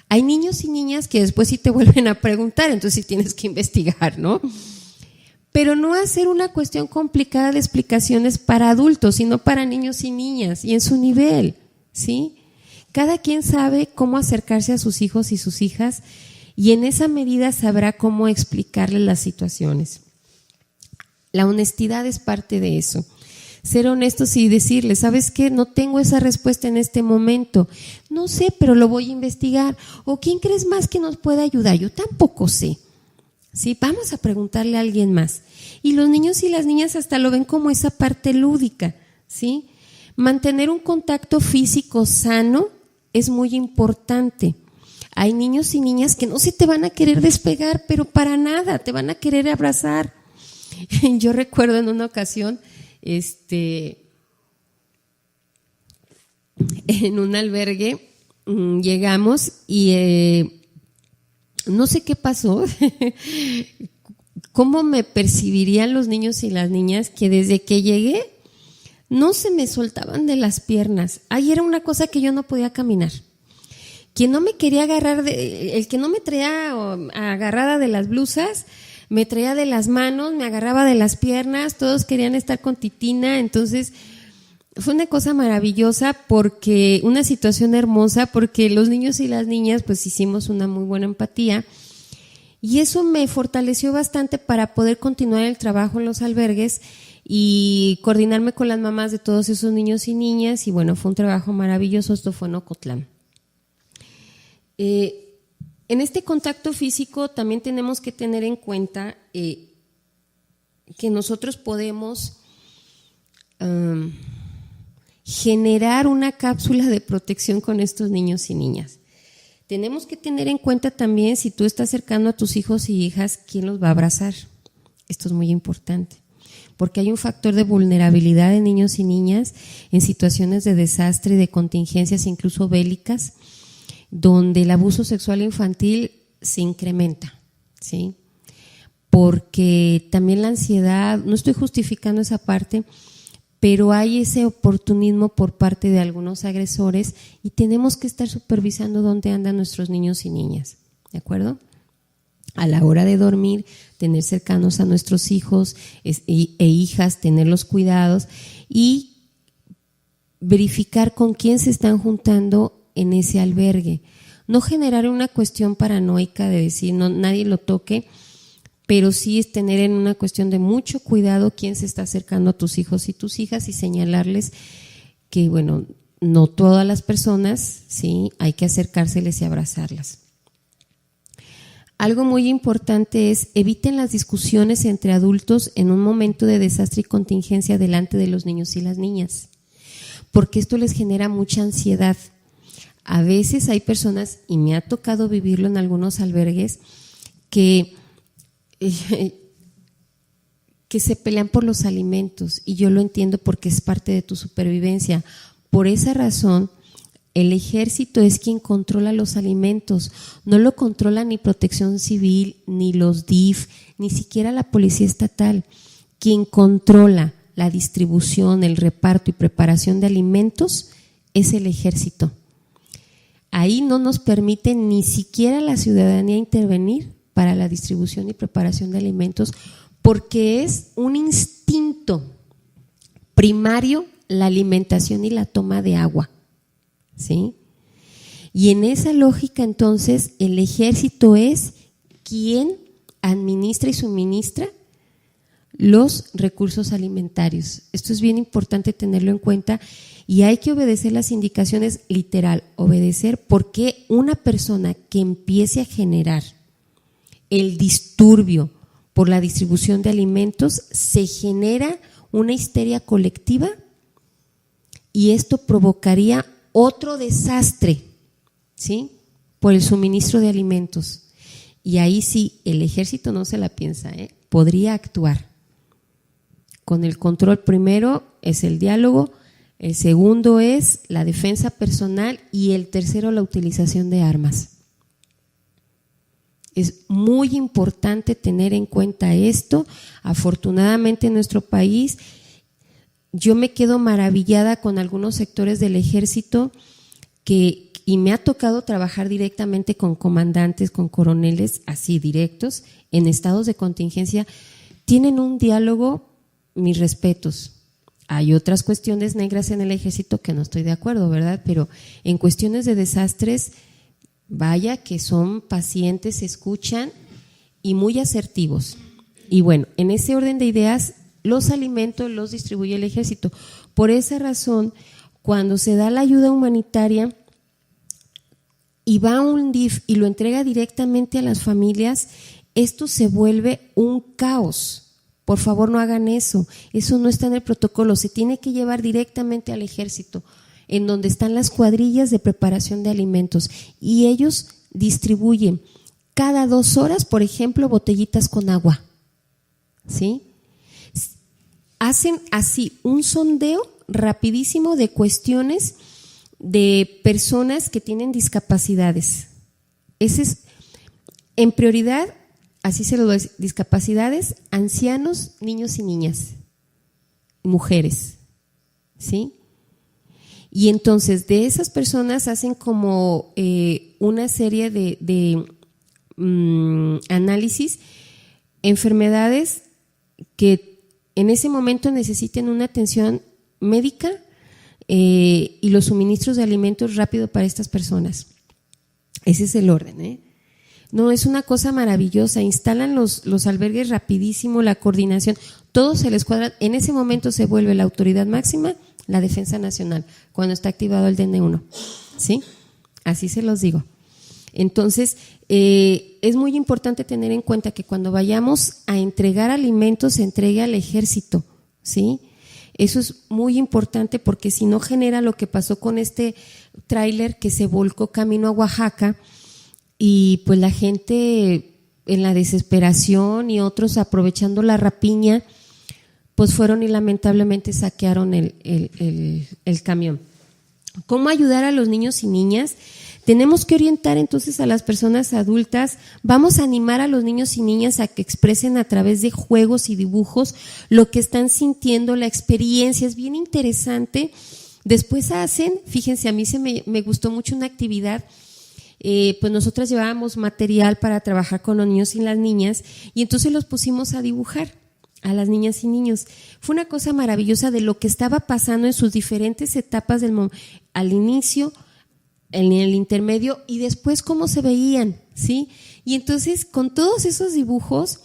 Hay niños y niñas que después sí te vuelven a preguntar, entonces sí tienes que investigar, ¿no? Pero no hacer una cuestión complicada de explicaciones para adultos, sino para niños y niñas y en su nivel, ¿sí? Cada quien sabe cómo acercarse a sus hijos y sus hijas y en esa medida sabrá cómo explicarles las situaciones. La honestidad es parte de eso. Ser honestos y decirles, ¿sabes qué? No tengo esa respuesta en este momento. No sé, pero lo voy a investigar. ¿O quién crees más que nos pueda ayudar? Yo tampoco sé. ¿Sí? Vamos a preguntarle a alguien más. Y los niños y las niñas hasta lo ven como esa parte lúdica, ¿sí? Mantener un contacto físico sano es muy importante. Hay niños y niñas que no se te van a querer despegar, pero para nada, te van a querer abrazar. Yo recuerdo en una ocasión, en un albergue, llegamos y no sé qué pasó, cómo me percibirían los niños y las niñas que desde que llegué no se me soltaban de las piernas. Ahí era una cosa que yo no podía caminar. Quien no me quería agarrar, el que no me traía agarrada de las blusas, me traía de las manos, me agarraba de las piernas, todos querían estar con Titina, entonces fue una cosa maravillosa, una situación hermosa, porque los niños y las niñas pues hicimos una muy buena empatía y eso me fortaleció bastante para poder continuar el trabajo en los albergues y coordinarme con las mamás de todos esos niños y niñas y bueno, fue un trabajo maravilloso. Esto fue en Ocotlán. En este contacto físico también tenemos que tener en cuenta que nosotros podemos generar una cápsula de protección con estos niños y niñas. Tenemos que tener en cuenta también, si tú estás cercano a tus hijos y hijas, ¿quién los va a abrazar? Esto es muy importante, porque hay un factor de vulnerabilidad de niños y niñas en situaciones de desastre, de contingencias incluso bélicas, donde el abuso sexual infantil se incrementa, ¿sí? Porque también la ansiedad, no estoy justificando esa parte, pero hay ese oportunismo por parte de algunos agresores y tenemos que estar supervisando dónde andan nuestros niños y niñas, ¿de acuerdo? A la hora de dormir, tener cercanos a nuestros hijos e hijas, tener los cuidados y verificar con quién se están juntando en ese albergue. No generar una cuestión paranoica de decir no, nadie lo toque, pero sí es tener en una cuestión de mucho cuidado quién se está acercando a tus hijos y tus hijas y señalarles que, bueno, no todas las personas, sí, hay que acercárseles y abrazarlas. Algo muy importante es eviten las discusiones entre adultos en un momento de desastre y contingencia delante de los niños y las niñas, porque esto les genera mucha ansiedad. A veces hay personas, y me ha tocado vivirlo en algunos albergues, que se pelean por los alimentos, y yo lo entiendo porque es parte de tu supervivencia. Por esa razón, el ejército es quien controla los alimentos, no lo controla ni Protección Civil, ni los DIF, ni siquiera la Policía Estatal. Quien controla la distribución, el reparto y preparación de alimentos es el ejército. Ahí no nos permite ni siquiera la ciudadanía intervenir para la distribución y preparación de alimentos, porque es un instinto primario la alimentación y la toma de agua, ¿sí? Y en esa lógica, entonces, el ejército es quien administra y suministra los recursos alimentarios. Esto es bien importante tenerlo en cuenta y hay que obedecer las indicaciones, literal, obedecer, porque una persona que empiece a generar el disturbio por la distribución de alimentos, se genera una histeria colectiva y esto provocaría otro desastre, ¿sí? Por el suministro de alimentos. Y ahí sí, el ejército no se la piensa, podría actuar. Con el control, primero es el diálogo, el segundo es la defensa personal y el tercero la utilización de armas. Es muy importante tener en cuenta esto. Afortunadamente en nuestro país, yo me quedo maravillada con algunos sectores del ejército y me ha tocado trabajar directamente con comandantes, con coroneles así directos, en estados de contingencia. Tienen un diálogo, mis respetos. Hay otras cuestiones negras en el ejército que no estoy de acuerdo, ¿verdad? Pero en cuestiones de desastres, vaya que son pacientes, escuchan y muy asertivos. Y bueno, en ese orden de ideas, los alimentos los distribuye el ejército. Por esa razón, cuando se da la ayuda humanitaria y va a un DIF y lo entrega directamente a las familias, esto se vuelve un caos. Por favor, no hagan eso. Eso no está en el protocolo. Se tiene que llevar directamente al ejército, en donde están las cuadrillas de preparación de alimentos y ellos distribuyen cada 2 horas, por ejemplo, botellitas con agua, ¿sí? Hacen así un sondeo rapidísimo de cuestiones de personas que tienen discapacidades. Ese es, en prioridad, así se lo doy, discapacidades, ancianos, niños y niñas, mujeres, ¿sí? Y entonces de esas personas hacen como una serie de análisis, enfermedades que en ese momento necesiten una atención médica y los suministros de alimentos rápido para estas personas. Ese es el orden, No, es una cosa maravillosa. Instalan los albergues rapidísimo, la coordinación, todo se les cuadra. En ese momento se vuelve la autoridad máxima la Defensa Nacional, cuando está activado el DN1, ¿sí? Así se los digo. Entonces, es muy importante tener en cuenta que cuando vayamos a entregar alimentos, se entregue al ejército, ¿sí? Eso es muy importante porque si no genera lo que pasó con este tráiler que se volcó camino a Oaxaca y pues la gente en la desesperación y otros aprovechando la rapiña, pues fueron y lamentablemente saquearon el camión. ¿Cómo ayudar a los niños y niñas? Tenemos que orientar entonces a las personas adultas, vamos a animar a los niños y niñas a que expresen a través de juegos y dibujos lo que están sintiendo, la experiencia, es bien interesante. Después fíjense, a mí me gustó mucho una actividad, pues nosotras llevábamos material para trabajar con los niños y las niñas y entonces los pusimos a dibujar a las niñas y niños. Fue una cosa maravillosa de lo que estaba pasando en sus diferentes etapas al inicio, en el intermedio y después cómo se veían, ¿sí? Y entonces con todos esos dibujos,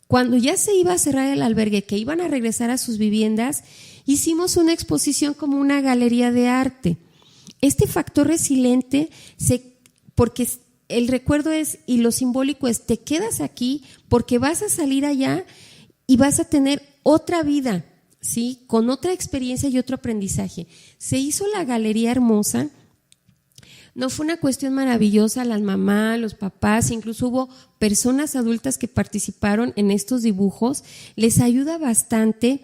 cuando ya se iba a cerrar el albergue, que iban a regresar a sus viviendas, hicimos una exposición como una galería de arte. Este factor resiliente, porque el recuerdo es, y lo simbólico es, te quedas aquí porque vas a salir allá y vas a tener otra vida, ¿sí? Con otra experiencia y otro aprendizaje. Se hizo la galería hermosa. No fue una cuestión maravillosa, las mamás, los papás, incluso hubo personas adultas que participaron en estos dibujos, les ayuda bastante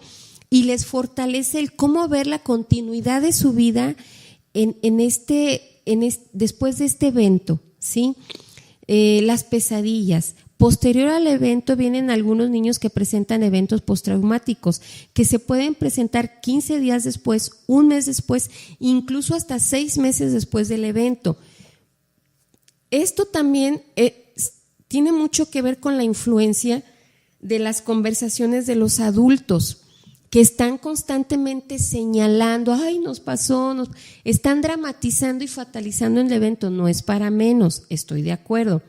y les fortalece el cómo ver la continuidad de su vida después de este evento, ¿sí? Las pesadillas. Posterior al evento vienen algunos niños que presentan eventos postraumáticos que se pueden presentar 15 días después, un mes después, incluso hasta 6 meses después del evento. Esto también tiene mucho que ver con la influencia de las conversaciones de los adultos que están constantemente señalando, ay, nos pasó, están dramatizando y fatalizando el evento. No es para menos, estoy de acuerdo.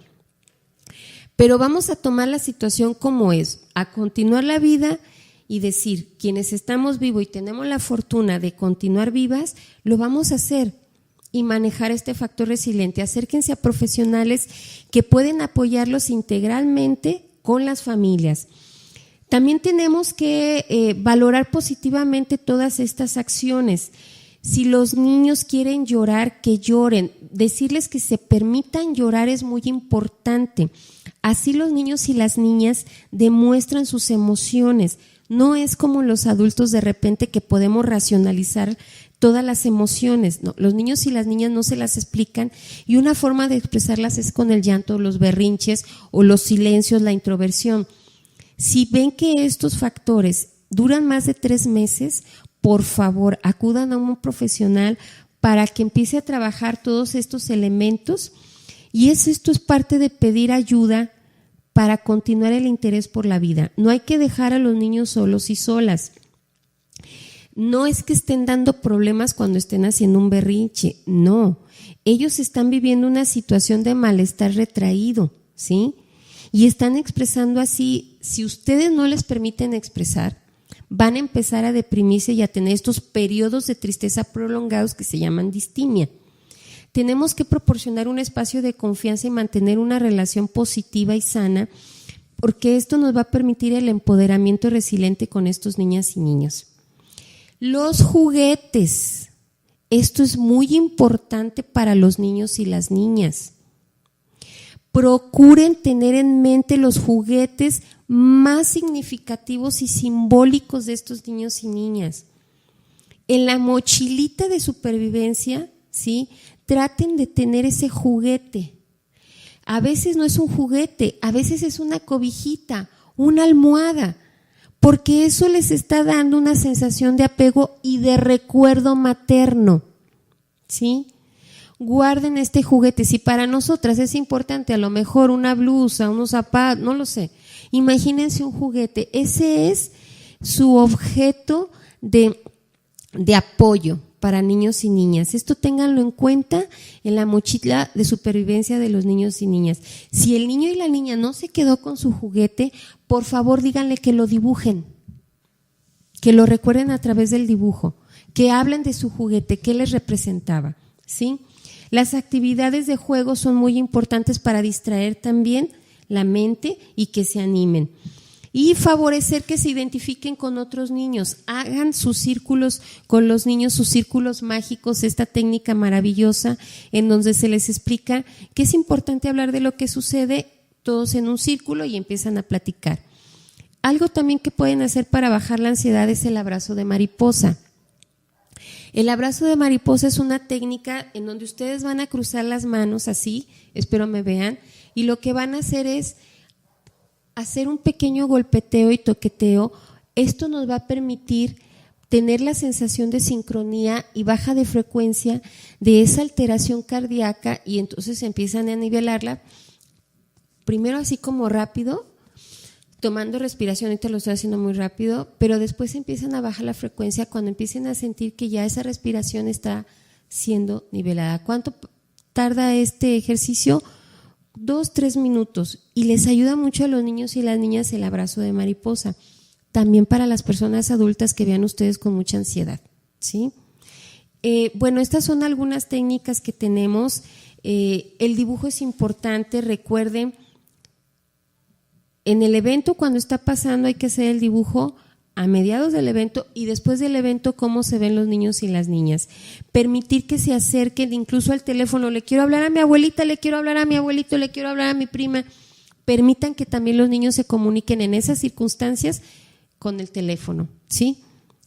Pero vamos a tomar la situación como es, a continuar la vida y decir, quienes estamos vivos y tenemos la fortuna de continuar vivas, lo vamos a hacer y manejar este factor resiliente. Acérquense a profesionales que pueden apoyarlos integralmente con las familias. También tenemos que valorar positivamente todas estas acciones. Si los niños quieren llorar, que lloren. Decirles que se permitan llorar es muy importante. Así los niños y las niñas demuestran sus emociones. No es como los adultos de repente que podemos racionalizar todas las emociones. No, los niños y las niñas no se las explican y una forma de expresarlas es con el llanto, los berrinches o los silencios, la introversión. Si ven que estos factores duran más de 3 meses, por favor, acudan a un profesional para que empiece a trabajar todos estos elementos y esto es parte de pedir ayuda para continuar el interés por la vida. No hay que dejar a los niños solos y solas. No es que estén dando problemas cuando estén haciendo un berrinche, no. Ellos están viviendo una situación de malestar retraído, ¿sí? Y están expresando así. Si ustedes no les permiten expresar, van a empezar a deprimirse y a tener estos periodos de tristeza prolongados que se llaman distimia. Tenemos que proporcionar un espacio de confianza y mantener una relación positiva y sana, porque esto nos va a permitir el empoderamiento resiliente con estos niñas y niños. Los juguetes. Esto es muy importante para los niños y las niñas. Procuren tener en mente los juguetes más significativos y simbólicos de estos niños y niñas. En la mochilita de supervivencia, ¿sí? Traten de tener ese juguete. A veces no es un juguete, a veces es una cobijita, una almohada, porque eso les está dando una sensación de apego y de recuerdo materno, ¿sí? Guarden este juguete. Si para nosotras es importante a lo mejor una blusa, unos zapatos, no lo sé, imagínense un juguete. Ese es su objeto de apoyo para niños y niñas. Esto ténganlo en cuenta en la mochila de supervivencia de los niños y niñas. Si el niño y la niña no se quedó con su juguete, por favor díganle que lo dibujen, que lo recuerden a través del dibujo, que hablen de su juguete, qué les representaba, ¿sí? Las actividades de juego son muy importantes para distraer también la mente y que se animen. y favorecer que se identifiquen con otros niños, hagan sus círculos con los niños, sus círculos mágicos, esta técnica maravillosa en donde se les explica que es importante hablar de lo que sucede, todos en un círculo y empiezan a platicar. Algo también que pueden hacer para bajar la ansiedad es el abrazo de mariposa. El abrazo de mariposa es una técnica en donde ustedes van a cruzar las manos así, espero me vean, y lo que van a hacer es hacer un pequeño golpeteo y toqueteo. Esto nos va a permitir tener la sensación de sincronía y baja de frecuencia de esa alteración cardíaca y entonces empiezan a nivelarla. Primero así como rápido, tomando respiración, ahorita lo estoy haciendo muy rápido, pero después empiezan a bajar la frecuencia cuando empiecen a sentir que ya esa respiración está siendo nivelada. ¿Cuánto tarda este ejercicio? 2-3 minutos, y les ayuda mucho a los niños y las niñas el abrazo de mariposa. También para las personas adultas que vean ustedes con mucha ansiedad, ¿sí? Bueno, estas son algunas técnicas que tenemos. El dibujo es importante, recuerden, en el evento cuando está pasando hay que hacer el dibujo a mediados del evento y después del evento cómo se ven los niños y las niñas. Permitir que se acerquen incluso al teléfono, le quiero hablar a mi abuelita, le quiero hablar a mi abuelito, le quiero hablar a mi prima. Permitan que también los niños se comuniquen en esas circunstancias con el teléfono, ¿sí?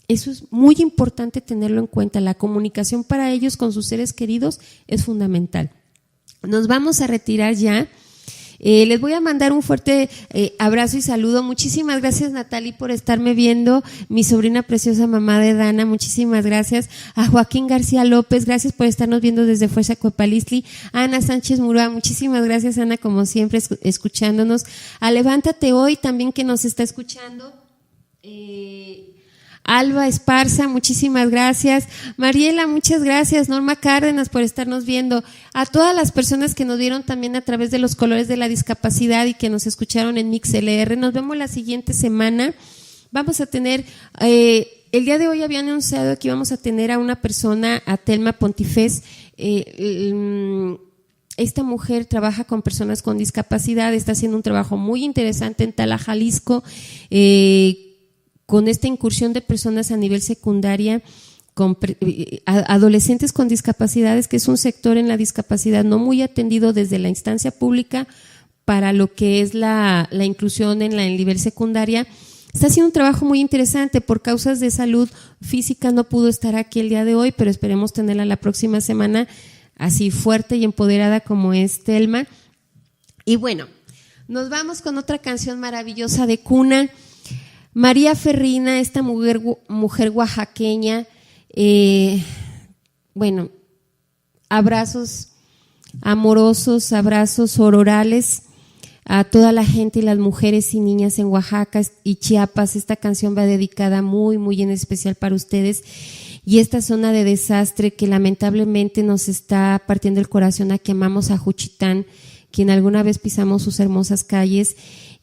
Eso es muy importante tenerlo en cuenta. La comunicación para ellos con sus seres queridos es fundamental. Nos vamos a retirar ya. Les voy a mandar un fuerte abrazo y saludo. Muchísimas gracias, Natalie, por estarme viendo. Mi sobrina preciosa, mamá de Dana, muchísimas gracias. A Joaquín García López, gracias por estarnos viendo desde Fuerza Cuepalistli. A Ana Sánchez Murúa, muchísimas gracias, Ana, como siempre, escuchándonos. A Levántate Hoy, también que nos está escuchando. Alba Esparza, muchísimas gracias. Mariela, muchas gracias. Norma Cárdenas por estarnos viendo. A todas las personas que nos vieron también a través de los colores de la discapacidad y que nos escucharon en MixLR. Nos vemos la siguiente semana. Vamos a tener, el día de hoy había anunciado que íbamos a tener a una persona, a Telma Pontifés. Esta mujer trabaja con personas con discapacidad, está haciendo un trabajo muy interesante en Tala, Jalisco, con esta incursión de personas a nivel secundaria, con adolescentes con discapacidades, que es un sector en la discapacidad no muy atendido desde la instancia pública para lo que es la inclusión en el nivel secundaria. Está haciendo un trabajo muy interesante. Por causas de salud física no pudo estar aquí el día de hoy, pero esperemos tenerla la próxima semana así fuerte y empoderada como es Telma. Y bueno, nos vamos con otra canción maravillosa de cuna. María Ferrina, esta mujer oaxaqueña, bueno, abrazos amorosos, abrazos orales a toda la gente y las mujeres y niñas en Oaxaca y Chiapas. Esta canción va dedicada muy, muy en especial para ustedes y esta zona de desastre que lamentablemente nos está partiendo el corazón a que amamos a Juchitán, quien alguna vez pisamos sus hermosas calles,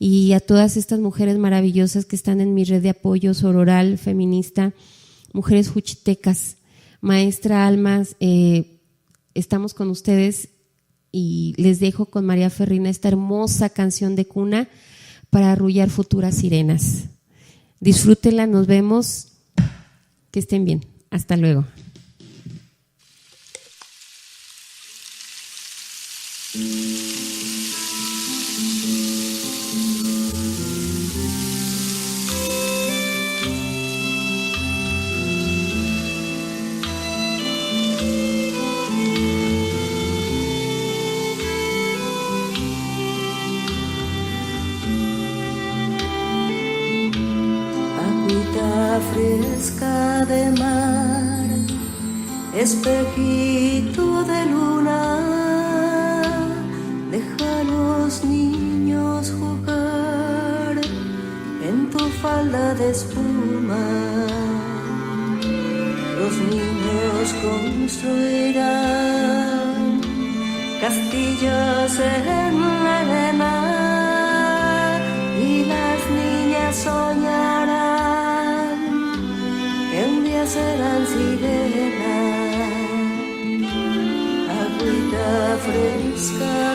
y a todas estas mujeres maravillosas que están en mi red de apoyo sororal feminista, mujeres juchitecas. Maestra Almas, estamos con ustedes y les dejo con María Ferrina esta hermosa canción de cuna para arrullar futuras sirenas. Disfrútenla, nos vemos, que estén bien. Hasta luego. Fresca de mar, espejito de luna, deja a los niños jugar en tu falda de espuma. Los niños construirán castillos en la arena y las niñas soñarán que un día serán sirenas. Agüita fresca